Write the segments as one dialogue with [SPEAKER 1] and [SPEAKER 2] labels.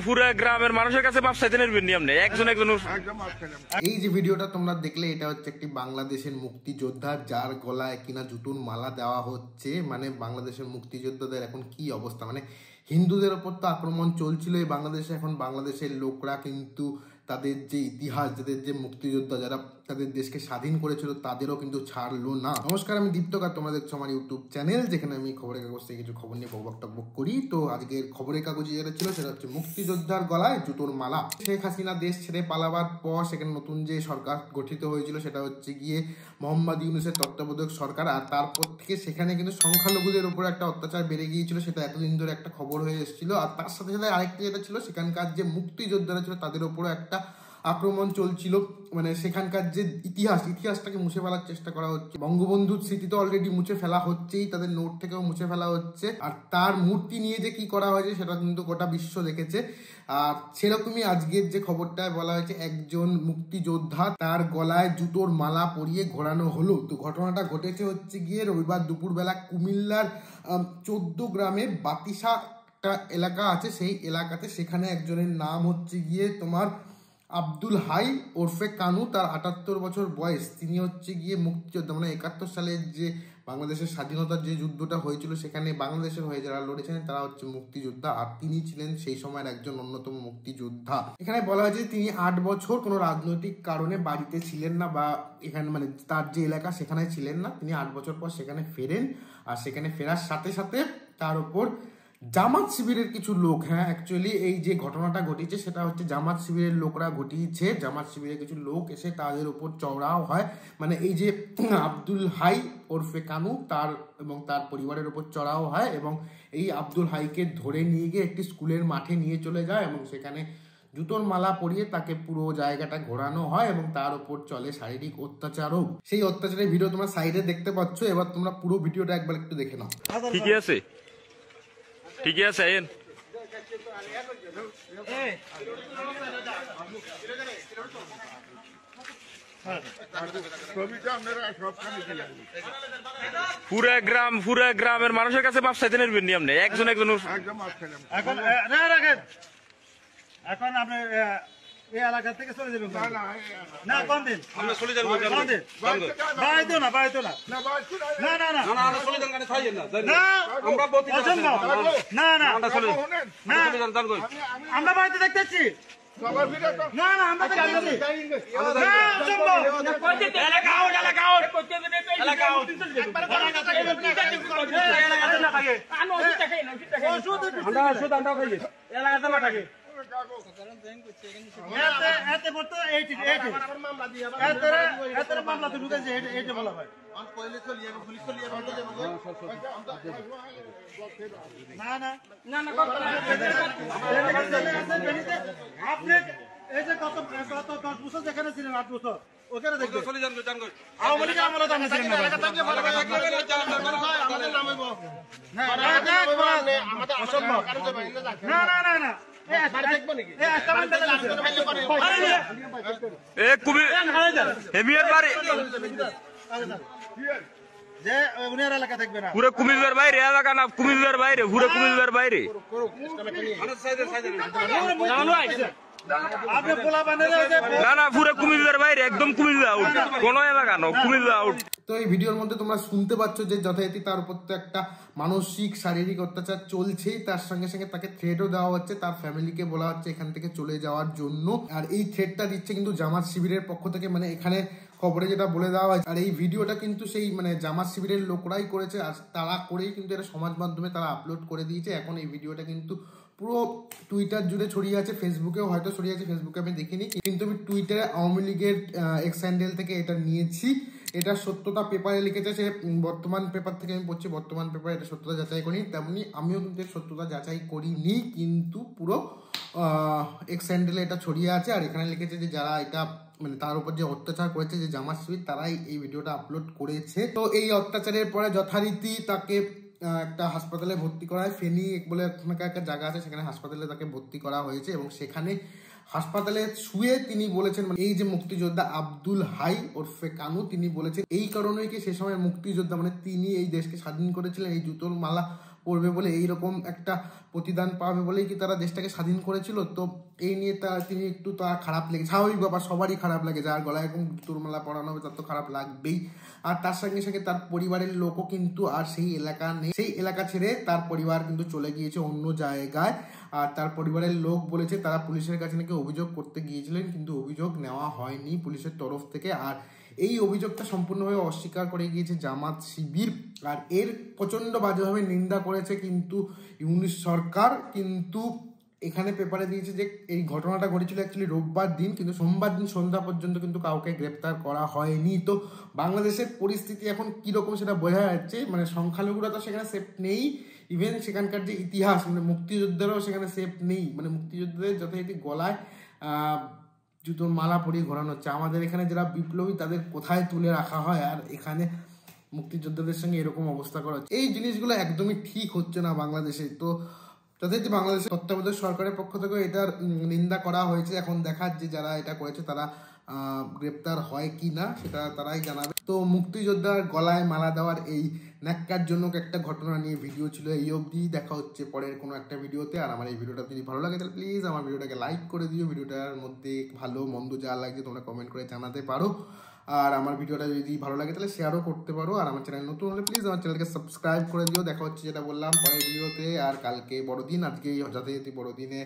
[SPEAKER 1] পুরা গ্রামের মানুষের কাছে মাপ চাইতে নেবেন নি আপনি একজন।
[SPEAKER 2] এই যে ভিডিওটা তোমরা দেখলে, এটা হচ্ছে একটি বাংলাদেশের মুক্তিযোদ্ধা যার গলায় কিনা জুতোর মালা দেওয়া হচ্ছে। মানে বাংলাদেশের মুক্তিযোদ্ধাদের এখন কি অবস্থা, মানে হিন্দুদের ওপর তো আক্রমণ চলছিল এই বাংলাদেশে, এখন বাংলাদেশের লোকরা কিন্তু তাদের যে ইতিহাস, যাদের যে মুক্তিযোদ্ধা যারা তাদের দেশকে স্বাধীন করেছিল তাদেরও কিন্তু ছাড়লো না। নমস্কার, আমি দীপ্তকার, তোমরা দেখছো আমার ইউটিউব চ্যানেল, যেখানে আমি খবরের কাগজ থেকে কিছু খবর নিয়ে বকবক করি। তো আজকের খবরের কাগজে যেটা ছিল সেটা হচ্ছে মুক্তিযোদ্ধার গলায় জুতোর মালা। শেখ হাসিনা দেশ ছেড়ে পালাবার পর সেখানে নতুন যে সরকার গঠিত হয়েছিল সেটা হচ্ছে গিয়ে মোহাম্মদ ইউনূসের তত্ত্বাবধায়ক সরকার। আর তারপর থেকে সেখানে কিন্তু সংখ্যালঘুদের উপর একটা অত্যাচার বেড়ে গিয়েছিল, সেটা এতদিন ধরে একটা খবর হয়ে এসেছিল। আর তার সাথে সাথে আরেকটা যেটা ছিল, সেখানকার যে মুক্তিযোদ্ধারা ছিল তাদের উপরও একটা আক্রমণ চলছিল। মানে সেখানকার যে ইতিহাসটাকে মুছে ফেলার চেষ্টা করা হচ্ছে। বঙ্গবন্ধুর স্মৃতি তো অলরেডি মুছে ফেলা হচ্ছেই, তাদের নোট থেকেও মুছে ফেলা হচ্ছে। আর তার মূর্তি নিয়ে যে কি করা হয়েছে সেটা কিন্তু গোটা বিশ্ব দেখেছে। আর সেরকমই আজকের যে খবরটায় বলা হয়েছে, একজন মুক্তিযোদ্ধা তার গলায় জুতোর মালা পরিয়ে ঘোরানো হলো। তো ঘটনাটা ঘটেছে হচ্ছে গিয়ে রবিবার দুপুরবেলা কুমিল্লার 14 গ্রামের বাতিসা একটা এলাকা আছে, সেই এলাকাতে। সেখানে একজনের নাম হচ্ছে গিয়ে তোমার আব্দুল হাই ওরফে কানু, তার 78 বছর বয়স। তিনি হচ্ছে গিয়ে মুক্তিযোদ্ধা, মানে 71 সালের যে বাংলাদেশের স্বাধীনতার যে যুদ্ধটা হয়েছিল সেখানে বাংলাদেশের হয়ে যারা লড়েছিলেন তারা হচ্ছে মুক্তিযোদ্ধা। আর তিনি ছিলেন সেই সময়ের একজন অন্যতম মুক্তিযোদ্ধা। এখানে বলা হয়েছে তিনি 8 বছর কোনো রাজনৈতিক কারণে বাড়িতে ছিলেন না, বা এখানে মানে তার যে এলাকা সেখানে ছিলেন না। তিনি 8 বছর পর সেখানে ফেরেন। আর সেখানে ফেরার সাথে সাথে তার উপর জামাত শিবিরের কিছু লোক, অ্যাকচুয়ালি এই যে ঘটনাটা ঘটিয়েছে সেটা হচ্ছে জামাত শিবিরের লোকরা ঘটিয়েছে। জামাত শিবিরের কিছু লোক এসে তাদের উপর চড়াও হয়। মানে এই যে আব্দুল হাই ওরফে কানু, তার এবং তার পরিবারের উপর চড়াও হয়, এবং এই আব্দুল হাইকে ধরে নিয়ে গিয়ে একটি স্কুলের মাঠে নিয়ে চলে যায় এবং সেখানে জুতোর মালা পরিয়ে তাকে পুরো জায়গাটা ঘোরানো হয় এবং তার উপর চলে শারীরিক অত্যাচারও। সেই অত্যাচারের ভিডিও তোমরা সাইডে দেখতে পাচ্ছ। এবার তোমরা পুরো ভিডিওটা একবার একটু দেখে নাও।
[SPEAKER 1] ঠিকই আছে, ঠিকই আছে। আইন পুরা গ্রামের মানুষের কাছে মাপ চাইতে নেবেন নি আপনি একজন।
[SPEAKER 3] এখন আপনি এই এলাকা থেকে চলে যাবেন না? কোন দিন আমরা চলে যাবো? কোন দিন? বাইতো না, বাইতো না, না না না না, আমরা চলে যান, খাইয়েন না না, আমরা বলতে না না, আমরা চলে যান, আমরা বাইতে দেখতেছি না না, আমরা দেখতেছি না, সম্ভব এলাকা আউট, এলাকা আউট, এলাকা আউট, এলাকা না থাকে আনো ওটা খাই না, ওটা খাই আমরা শুধু আমরা খাই এলাকাতে না থাকে। এতে বলতো এইটি মামলা দিয়ে এতে মামলা তো ঢুকেছে, এইটা বলা হয় না না না না। আপনি এই যে গত 10 বছর যেখানে ছিলেন, 8 বছর ওখানে দেখতে চলে যান, আওয়ামী লীগের আমলে জানা ছিলেন না, না না না না।
[SPEAKER 1] পুরো কুমিল্লার বাইরে এলাকা না, কুমিল্লার বাইরে, পুরো কুমিল্লার বাইরে। না না, পুরো কুমিল্লার বাইরে, একদম কুমিল্লা আউট, কোন এলাকা না, কুমিল্লা আউট।
[SPEAKER 2] তো এই ভিডিওর মধ্যে তোমরা শুনতে পাচ্ছ যে যথারীতি তার উপর তো একটা মানসিক শারীরিক অত্যাচার চলছেই, তার সঙ্গে সঙ্গে তাকে থ্রেটও দেওয়া হচ্ছে, তার ফ্যামিলিকে বলা হচ্ছে এখান থেকে চলে যাওয়ার জন্য। আর এই থ্রেটটা দিচ্ছে কিন্তু জামাত শিবিরের পক্ষ থেকে, মানে এখানে খবরে যেটা বলে দেওয়া হয়। আর এই ভিডিওটা কিন্তু সেই মানে জামাত শিবিরের লোকরাই করেছে, আর তারা করেই কিন্তু এটা সমাজ মাধ্যমে তারা আপলোড করে দিয়েছে। এখন এই ভিডিওটা কিন্তু পুরো টুইটার জুড়ে ছড়িয়ে আছে, ফেসবুকেও হয়তো ছড়িয়ে আছে, ফেসবুকে আমি দেখিনি, কিন্তু আমি টুইটারে আওয়ামী লীগের এক্স হ্যান্ডেল থেকে এটা নিয়েছি। এটা সত্যতা পেপারে লিখেছে, সে বর্তমান পেপার থেকে আমি পড়ছি, বর্তমান পেপার এটা সত্যতা যাচাই করিনি, তেমনি আমিও কিন্তু সত্যতা যাচাই করিনি, কিন্তু পুরো এক্স হ্যান্ডেলে এটা ছড়িয়ে আছে। আর এখানে লিখেছে যে যারা এটা মানে তার উপর যে অত্যাচার করেছে যে জামাত শিবির, তারাই এই ভিডিওটা আপলোড করেছে। তো এই অত্যাচারের পরে যথারীতি তাকে একটা হাসপাতালে ভর্তি করা হয়, ফেনী বলে একটা জায়গা আছে, সেখানে হাসপাতালে তাকে ভর্তি করা হয়েছে। এবং সেখানে হাসপাতালে শুয়ে তিনি বলেছেন, মানে এই যে মুক্তিযোদ্ধা আব্দুল হাই ওরফে কানু, তিনি বলেছেন এই কারণেই কি সে সময় মুক্তিযোদ্ধা, মানে তিনি এই দেশকে স্বাধীন করেছিলেন, এই জুতোর মালা পড়বে বলে, এইরকম একটা প্রতিদান পাবে বলেই কি তারা দেশটাকে স্বাধীন করেছিল। তো এই নিয়ে তিনি একটু তার খারাপ লেগে, স্বাভাবিক ব্যাপার, সবারই খারাপ লাগে, যার গলায় এরকম জুতোর মালা পরানো হবে তার তো খারাপ লাগবেই। আর তার সঙ্গে সঙ্গে তার পরিবারের লোকও কিন্তু আর সেই এলাকা নেই, সেই এলাকা ছেড়ে তার পরিবার কিন্তু চলে গিয়েছে অন্য জায়গায়। আর তার পরিবারের লোক বলেছে তারা পুলিশের কাছে নাকি অভিযোগ করতে গিয়েছিলেন, কিন্তু অভিযোগ নেওয়া হয়নি পুলিশের তরফ থেকে। আর এই অভিযোগটা সম্পূর্ণভাবে অস্বীকার করে গিয়েছে জামাত শিবির। আর এর প্রচন্ড বাজেভাবে নিন্দা করেছে কিন্তু ইউনূস সরকার। কিন্তু এখানে পেপারে দিয়েছে যে এই ঘটনাটা ঘটেছিল অ্যাকচুয়ালি রোববার দিন, কিন্তু সোমবার দিন সন্ধ্যা পর্যন্ত কিন্তু কাউকে গ্রেপ্তার করা হয়নি। তো বাংলাদেশের পরিস্থিতি এখন কিরকম সেটা বোঝা যাচ্ছে, মানে সংখ্যালঘুরা তো সেখানে সেফ নেই, ইভেন সেখানকার যে ইতিহাস, মানে মুক্তিযোদ্ধারাও সেখানে সেফ নেই। মানে মুক্তিযোদ্ধাদের যথারীতি গলায় জুতোর মালা পরিয়ে ঘোরানো হচ্ছে। আমাদের এখানে যারা বিপ্লবী তাদের কোথায় তুলে রাখা হয়, আর এখানে মুক্তিযোদ্ধাদের সঙ্গে এরকম অবস্থা করা হচ্ছে। এই জিনিসগুলো একদমই ঠিক হচ্ছে না বাংলাদেশে। তো যথারীতি বাংলাদেশের তত্ত্বাবধায়ক সরকারের পক্ষ থেকে এটার নিন্দা করা হয়েছে। এখন দেখার যে যারা এটা করেছে তারা গ্রেপ্তার হয় কি না সেটা তারাই জানাবে। তো মুক্তিযোদ্ধার গলায় মালা দেওয়ার এই ন্যাক্কারজনক একটা ঘটনা নিয়ে ভিডিও ছিল এই অবধি। দেখা হচ্ছে পরের কোনো একটা ভিডিওতে। আর আমার এই ভিডিওটা যদি ভালো লাগে তাহলে প্লিজ আমার ভিডিওটাকে লাইক করে দিও। ভিডিওটার মধ্যে ভালো মন্দ যা লাগছে তোমরা কমেন্ট করে জানাতে পারো। আর আমার ভিডিওটা যদি ভালো লাগে তাহলে শেয়ারও করতে পারো। আর আমার চ্যানেল নতুন হলে প্লিজ আমার চ্যানেলকে সাবস্ক্রাইব করে দিও। দেখা হচ্ছে যেটা বললাম পরের ভিডিওতে। আর কালকে বড়দিন, আজকে যথারীতি বড়দিনে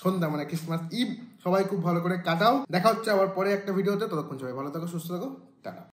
[SPEAKER 2] সন্ধ্যা, মানে ক্রিসমাস ইভ। সবাই খুব ভালো করে কাটাও। দেখা হচ্ছে আবার পরে একটা ভিডিওতে। ততক্ষণ সবাই ভালো থাকো, সুস্থ থাকো, টাটা।